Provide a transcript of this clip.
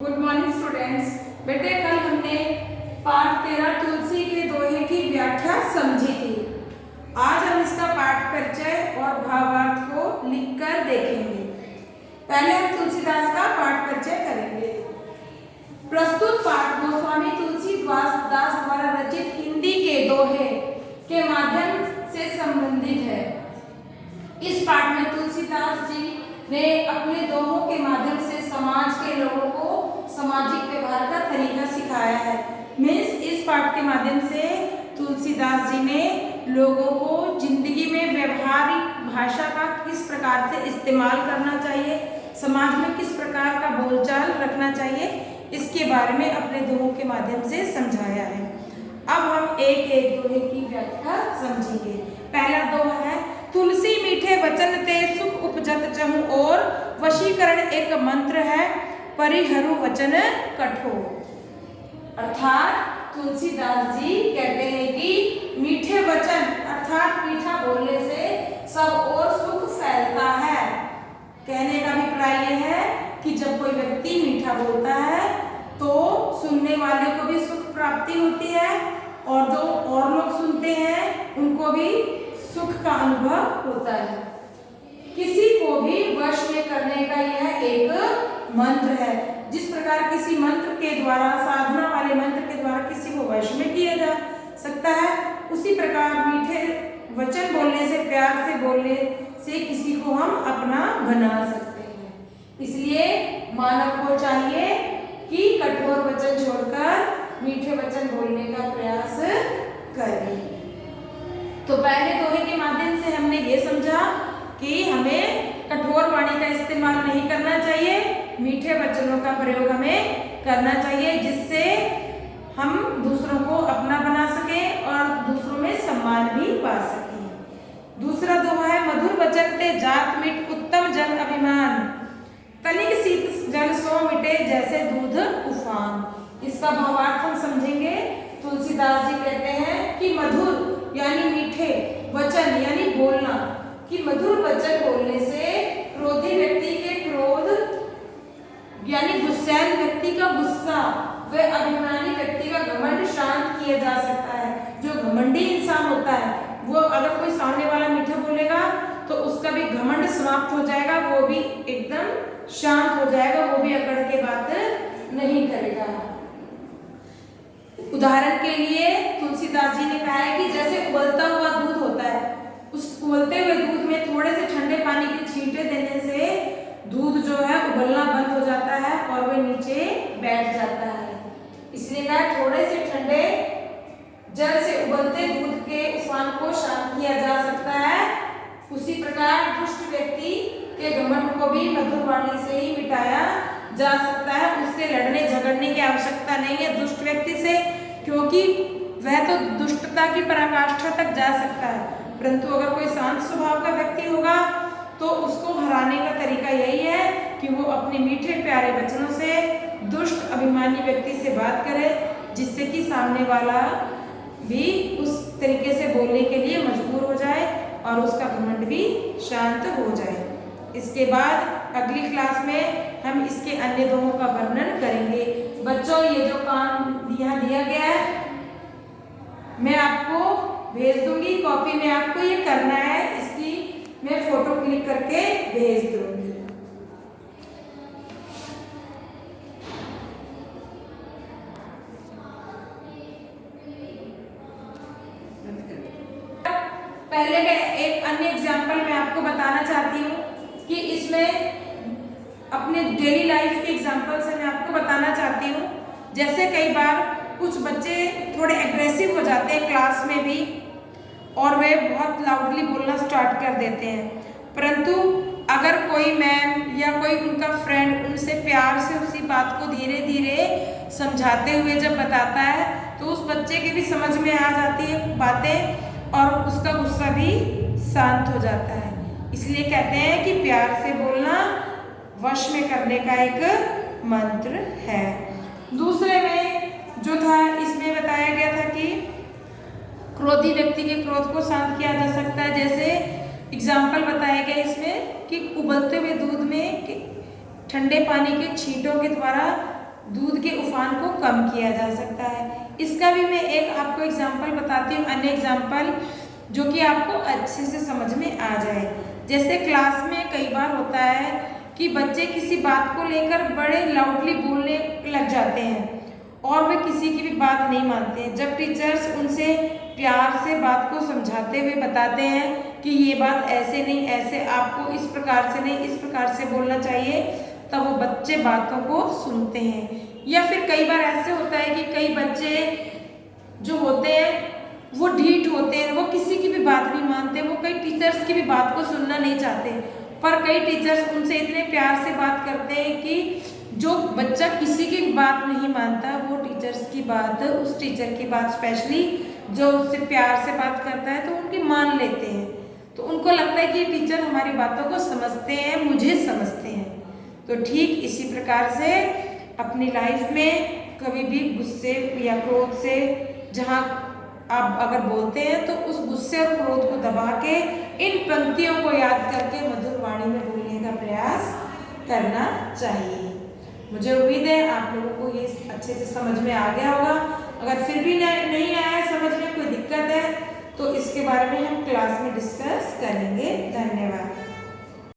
Good morning students. बेटे कल हमने पाठ 13 तुलसी के दोहे की व्याख्या समझी थी। आज हम इसका पाठ परिचय और भावार्थ को लिखकर देखेंगे। पहले हम तुलसीदास का पाठ परिचय करेंगे। प्रस्तुत पाठ गोस्वामी तुलसीदास द्वारा रचित हिंदी के दोहे के माध्यम से संबंधित है। इस पाठ में तुलसीदास जी ने अपने दोहों के माध्यम से समाज के लोगों को सामाजिक व्यवहार का तरीका सिखाया है। मीन्स इस पाठ के माध्यम से तुलसीदास जी ने लोगों को जिंदगी में व्यवहारिक भाषा का किस प्रकार से इस्तेमाल करना चाहिए, समाज में किस प्रकार का बोलचाल रखना चाहिए, इसके बारे में अपने दोहों के माध्यम से समझाया है। अब हम एक एक दोहे की व्याख्या समझेंगे। पहला दोहा है, तुलसी मीठे वचन ते सुख उपजत चहु और वशीकरण एक मंत्र है परिहरु वचन कठोर। अर्थात तुलसीदास जी कहते हैं कि मीठे वचन अर्थात मीठा बोलने से सब और सुख फैलता है। कहने का अभिप्राय यह है कि जब कोई व्यक्ति मीठा बोलता है तो सुनने वाले को भी सुख प्राप्ति होती है और जो और लोग सुनते हैं उनको भी सुख का अनुभव होता है। किसी को भी वश में करने का यह एक मंत्र है। जिस प्रकार किसी मंत्र के द्वारा, साधना वाले मंत्र के द्वारा किसी को वश में किया जा सकता है, उसी प्रकार मीठे वचन बोलने से, प्यार से बोलने से किसी को हम अपना बना सकते हैं। इसलिए मानव को चाहिए कि कठोर वचन छोड़कर मीठे वचन बोलने का प्रयास करें। तो पहले दोहे के माध्यम से हमने ये समझा कि हमें कठोर वाणी का इस्तेमाल नहीं करना चाहिए, मीठे वचनों का प्रयोग हमें करना चाहिए, जिससे हम दूसरों को अपना बना सकें और दूसरों में सम्मान भी पा सकें। दूसरा दोहा है, मधुर वचन ते जात मिट उत्तम जन अभिमान तनिक शीत जल सो मिटे जैसे दूध उफान। इसका भावार्थ हम समझेंगे। तुलसीदास जी कहते हैं कि मधुर यानी मीठे वचन यानी बोलना, कि मधुर वचन बोलने से क्रोधी व्यक्ति के क्रोध यानी गुस्सैल व्यक्ति का गुस्सा व अभिमानी व्यक्ति का घमंड शांत किया जा सकता है। जो घमंडी इंसान होता है वो अगर कोई सामने वाला मीठा बोलेगा तो उसका भी घमंड समाप्त हो जाएगा, वो भी एकदम शांत हो जाएगा, वो भी अकड़ के बात नहीं करेगा। उदाहरण के लिए तुलसीदास जी ने कहा है कि जैसे उबलता हुआ दूध होता है, उस उबलते हुए दूध में थोड़े से ठंडे पानी के छींटे देने से दूध जो है उबलना बंद हो जाता है और वह नीचे बैठ जाता है। इसलिए कहा थोड़े से ठंडे जल से उबलते दूध के उफान को शांत किया जा सकता है। उसी प्रकार दुष्ट व्यक्ति के घमंड को भी मधुर वाणी से ही मिटाया जा सकता है। उससे लड़ने झगड़ने की आवश्यकता नहीं है दुष्ट व्यक्ति से, क्योंकि वह तो दुष्टता की पराकाष्ठा तक जा सकता है। परंतु अगर कोई शांत स्वभाव का व्यक्ति होगा तो उसको हराने का तरीका यही है कि वो अपने मीठे प्यारे वचनों से दुष्ट अभिमानी व्यक्ति से बात करे, जिससे कि सामने वाला भी उस तरीके से बोलने के लिए मजबूर हो जाए और उसका घमंड भी शांत हो जाए। इसके बाद अगली क्लास में हम इसके अन्य दोहों का वर्णन करेंगे। बच्चों, ये जो काम यहाँ दिया गया है मैं आपको भेज दूंगी, कॉपी में आपको ये करना है, इसकी मैं फोटो क्लिक करके भेज दूंगी। पहले का एक अन्य एग्जाम्पल मैं आपको बताना चाहती हूँ कि इसमें अपने डेली लाइफ के एग्जाम्पल से मैं आपको बताना चाहती हूँ। जैसे कई बार कुछ बच्चे थोड़े एग्रेसिव हो जाते हैं क्लास में भी और वे बहुत लाउडली बोलना स्टार्ट कर देते हैं, परंतु अगर कोई मैम या कोई उनका फ्रेंड उनसे प्यार से उसी बात को धीरे धीरे समझाते हुए जब बताता है तो उस बच्चे की भी समझ में आ जाती है बातें और उसका गुस्सा भी शांत हो जाता है। इसलिए कहते हैं कि प्यार से बोलना वश में करने का एक मंत्र है। दूसरे में जो था इसमें बताया गया था कि क्रोधी व्यक्ति के क्रोध को शांत किया जा सकता है। जैसे एग्जाम्पल बताया गया इसमें कि उबलते हुए दूध में ठंडे पानी के छींटों के द्वारा दूध के उफान को कम किया जा सकता है। इसका भी मैं एक आपको एग्जाम्पल बताती हूँ, अन्य एग्जाम्पल जो कि आपको अच्छे से समझ में आ जाए। जैसे क्लास में कई बार होता है कि बच्चे किसी बात को लेकर बड़े लाउडली बोलने लग जाते हैं और वे किसी की भी बात नहीं मानते हैं। जब टीचर्स उनसे प्यार से बात को समझाते हुए बताते हैं कि ये बात ऐसे नहीं, ऐसे आपको इस प्रकार से नहीं, इस प्रकार से बोलना चाहिए, तब वो बच्चे बातों को सुनते हैं। या फिर कई बार ऐसे होता है कि कई बच्चे जो होते हैं वो ढीठ होते हैं, वो किसी की भी बात नहीं मानते, वो कई टीचर्स की भी बात को सुनना नहीं चाहते। पर कई टीचर्स उनसे इतने प्यार से बात करते हैं कि जो बच्चा किसी की बात नहीं मानता वो टीचर्स की बात, उस टीचर की बात स्पेशली जो उससे प्यार से बात करता है तो उनकी मान लेते हैं। तो उनको लगता है कि टीचर हमारी बातों को समझते हैं, मुझे समझते हैं। तो ठीक इसी प्रकार से अपनी लाइफ में कभी भी गुस्से या क्रोध से जहाँ आप अगर बोलते हैं तो उस गुस्से और क्रोध को दबा के इन पंक्तियों को याद करके मधुर वाणी में बोलने का प्रयास करना चाहिए। मुझे उम्मीद है आप लोगों को ये अच्छे से समझ में आ गया होगा। अगर फिर भी नहीं आया समझ में, कोई दिक्कत है तो इसके बारे में हम क्लास में डिस्कस करेंगे। धन्यवाद।